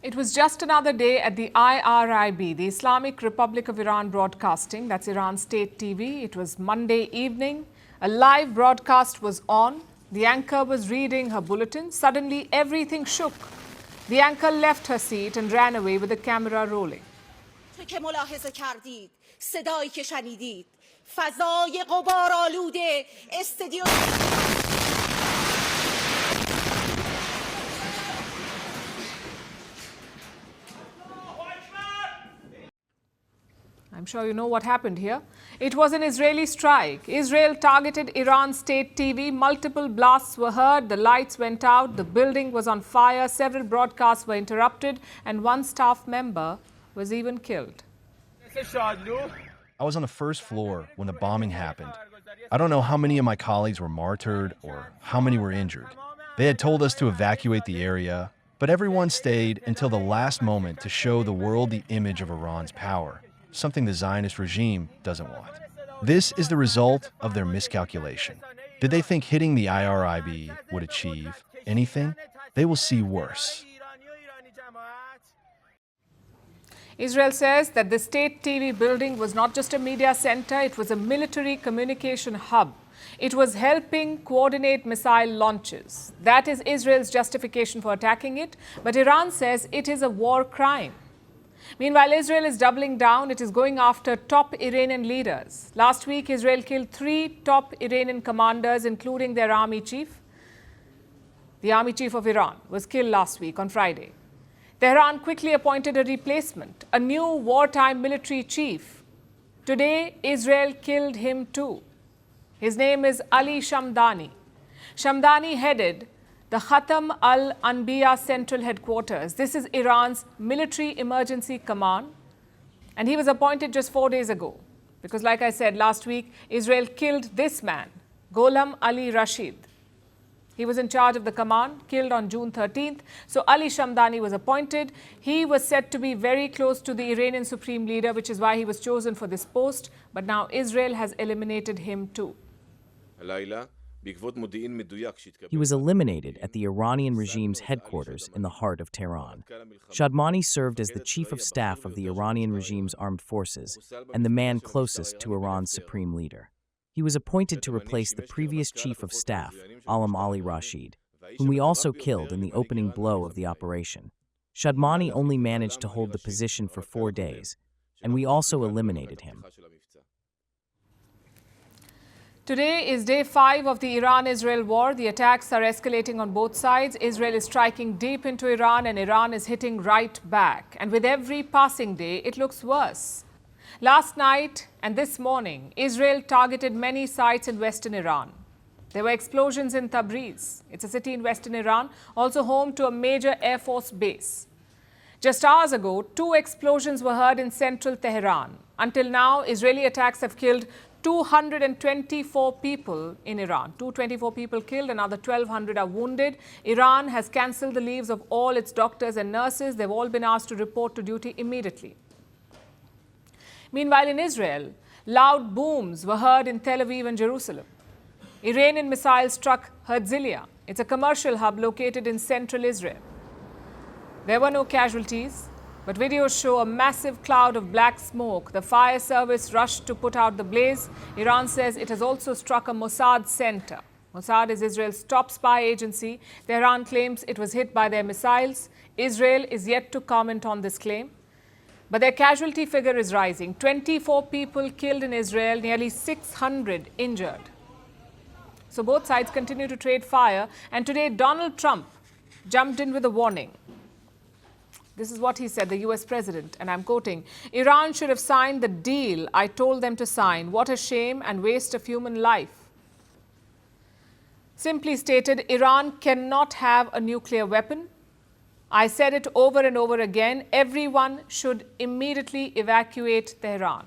It was just another day at the IRIB, the Islamic Republic of Iran Broadcasting, that's Iran State TV. It was Monday evening. A live broadcast was on. The anchor was reading her bulletin. Suddenly, everything shook. The anchor left her seat and ran away with the camera rolling. I'm sure you know what happened here. It was an Israeli strike. Israel targeted Iran State TV. Multiple blasts were heard. The lights went out. The building was on fire. Several broadcasts were interrupted. And one staff member was even killed. I was on the first floor when the bombing happened. I don't know how many of my colleagues were martyred or how many were injured. They had told us to evacuate the area, but everyone stayed until the last moment to show the world the image of Iran's power. Something the Zionist regime doesn't want. This is the result of their miscalculation. Did they think hitting the IRIB would achieve anything? They will see worse. Israel says that the state TV building was not just a media center, it was a military communication hub. It was helping coordinate missile launches. That is Israel's justification for attacking it, but Iran says it is a war crime. Meanwhile, Israel is doubling down. It is going after top Iranian leaders. Last week, Israel killed 3 top Iranian commanders, including their army chief. The army chief of Iran was killed last week on Friday. Tehran quickly appointed a replacement, a new wartime military chief. Today, Israel killed him too. His name is Ali Shadmani. Shadmani headed the Khatam al-Anbiya Central Headquarters. This is Iran's military emergency command. And he was appointed just 4 days ago. Because like I said, last week, Israel killed this man, Gholam Ali Rashid. He was in charge of the command, killed on June 13th. So Ali Shadmani was appointed. He was said to be very close to the Iranian supreme leader, which is why he was chosen for this post. But now Israel has eliminated him too. He was eliminated at the Iranian regime's headquarters in the heart of Tehran. Shadmani served as the chief of staff of the Iranian regime's armed forces and the man closest to Iran's supreme leader. He was appointed to replace the previous chief of staff, Gholam Ali Rashid, whom we also killed in the opening blow of the operation. Shadmani only managed to hold the position for 4 days, and we also eliminated him. Today is day 5 of the Iran-Israel war. The attacks are escalating on both sides. Israel is striking deep into Iran and Iran is hitting right back. And with every passing day, it looks worse. Last night and this morning, Israel targeted many sites in western Iran. There were explosions in Tabriz. It's a city in western Iran, also home to a major Air Force base. Just hours ago, 2 explosions were heard in central Tehran. Until now, Israeli attacks have killed 224 people in Iran. 224 people killed, another 1,200 are wounded. Iran has cancelled the leaves of all its doctors and nurses. They've all been asked to report to duty immediately. Meanwhile, in Israel, loud booms were heard in Tel Aviv and Jerusalem. Iranian missiles struck Herzliya. It's a commercial hub located in central Israel. There were no casualties, but videos show a massive cloud of black smoke. The fire service rushed to put out the blaze. Iran says it has also struck a Mossad center. Mossad is Israel's top spy agency. Tehran claims it was hit by their missiles. Israel is yet to comment on this claim. But their casualty figure is rising. 24 people killed in Israel, nearly 600 injured. So both sides continue to trade fire. And today, Donald Trump jumped in with a warning. This is what he said, the US president, and I'm quoting, "Iran should have signed the deal I told them to sign. What a shame and waste of human life." Simply stated, Iran cannot have a nuclear weapon. I said it over and over again. Everyone should immediately evacuate Tehran.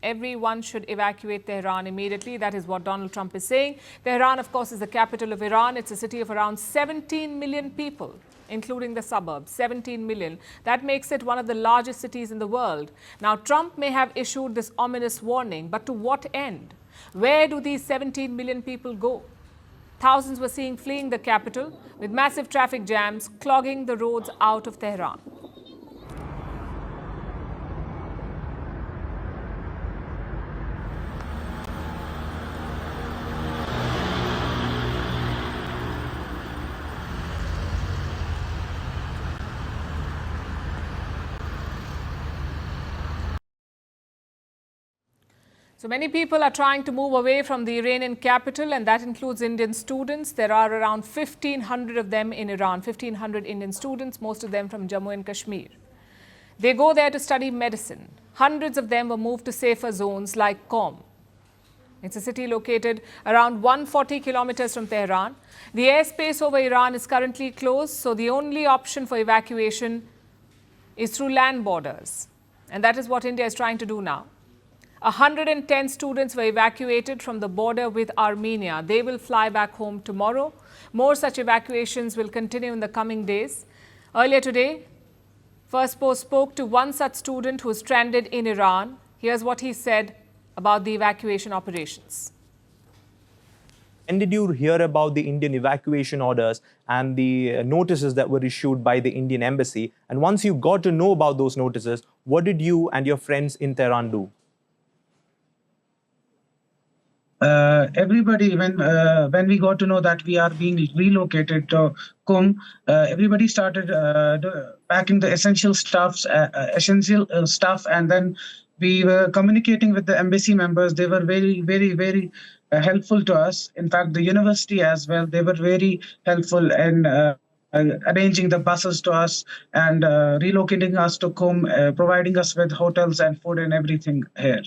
Everyone should evacuate Tehran immediately. That is what Donald Trump is saying. Tehran, of course, is the capital of Iran. It's a city of around 17 million people, including the suburbs, 17 million. That makes it one of the largest cities in the world. Now, Trump may have issued this ominous warning, but to what end? Where do these 17 million people go? Thousands were seen fleeing the capital, with massive traffic jams clogging the roads out of Tehran. So many people are trying to move away from the Iranian capital, and that includes Indian students. There are around 1,500 of them in Iran, 1,500 Indian students, most of them from Jammu and Kashmir. They go there to study medicine. Hundreds of them were moved to safer zones like Qom. It's a city located around 140 kilometers from Tehran. The airspace over Iran is currently closed, so the only option for evacuation is through land borders. And that is what India is trying to do now. 110 students were evacuated from the border with Armenia. They will fly back home tomorrow. More such evacuations will continue in the coming days. Earlier today, Firstpost spoke to one such student who is stranded in Iran. Here's what he said about the evacuation operations. When did you hear about the Indian evacuation orders and the notices that were issued by the Indian embassy? And once you got to know about those notices, what did you and your friends in Tehran do? Everybody, when we got to know that we are being relocated to Qom, everybody started packing the essential stuff, and then we were communicating with the embassy members. They were very, very, very helpful to us. In fact, the university as well, they were very helpful in arranging the buses to us and relocating us to Qom, providing us with hotels and food and everything here.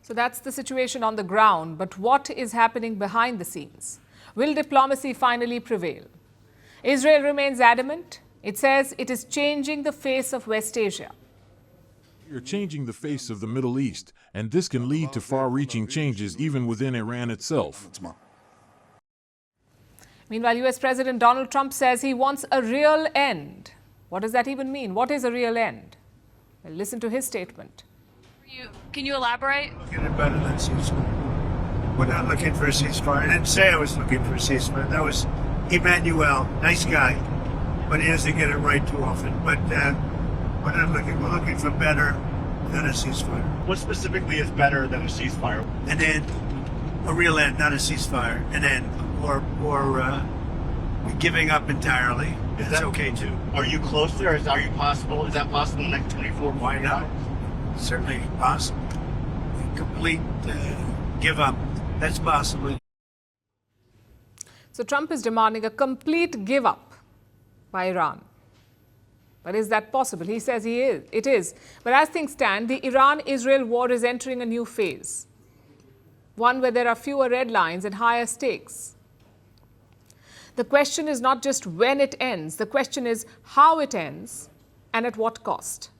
So that's the situation on the ground. But what is happening behind the scenes? Will diplomacy finally prevail? Israel remains adamant. It says it is changing the face of West Asia. You're changing the face of the Middle East, and this can lead to far-reaching changes even within Iran itself. Meanwhile, US President Donald Trump says he wants a real end. What does that even mean? What is a real end? Well, listen to his statement. Can you elaborate? Looking at better than ceasefire. We're not looking for a ceasefire. I didn't say I was looking for a ceasefire. That was Emmanuel, nice guy, but he doesn't get it right too often. But we're not looking. We're looking for better than a ceasefire. What specifically is better than a ceasefire? An end, a real end, not a ceasefire. An end, or giving up entirely. Is That's that okay too. Are you close there? Is that possible in the next 24 months? Why not? Certainly possible. Complete give up. That's possible. So Trump is demanding a complete give up by Iran. But is that possible? He says it is. But as things stand, the Iran-Israel war is entering a new phase. One where there are fewer red lines and higher stakes. The question is not just when it ends. The question is how it ends and at what cost.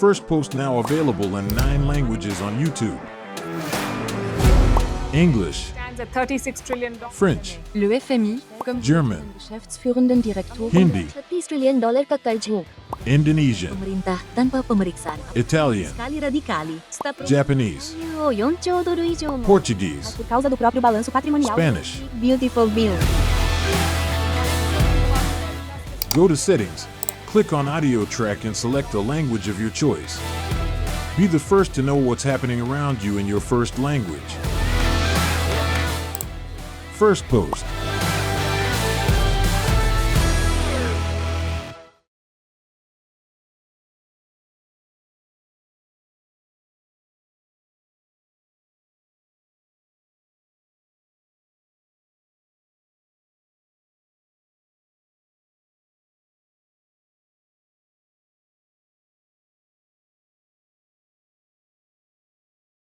Firstpost now available in 9 languages on YouTube. English, Stands at $36 trillion. French, Le FMI, comme German, Geschäftsführenden Direktor, Hindi, $30 trillion ka karj mo. Indonesian, Pemerintah tanpa pemeriksaan. Italian, Skali radikali. Japanese, $4 trilhão mo. Portuguese, Por causa do próprio balanço patrimonial. Spanish. Beautiful bill. Go to Settings, click on Audio Track and select a language of your choice. Be the first to know what's happening around you in your first language. Firstpost.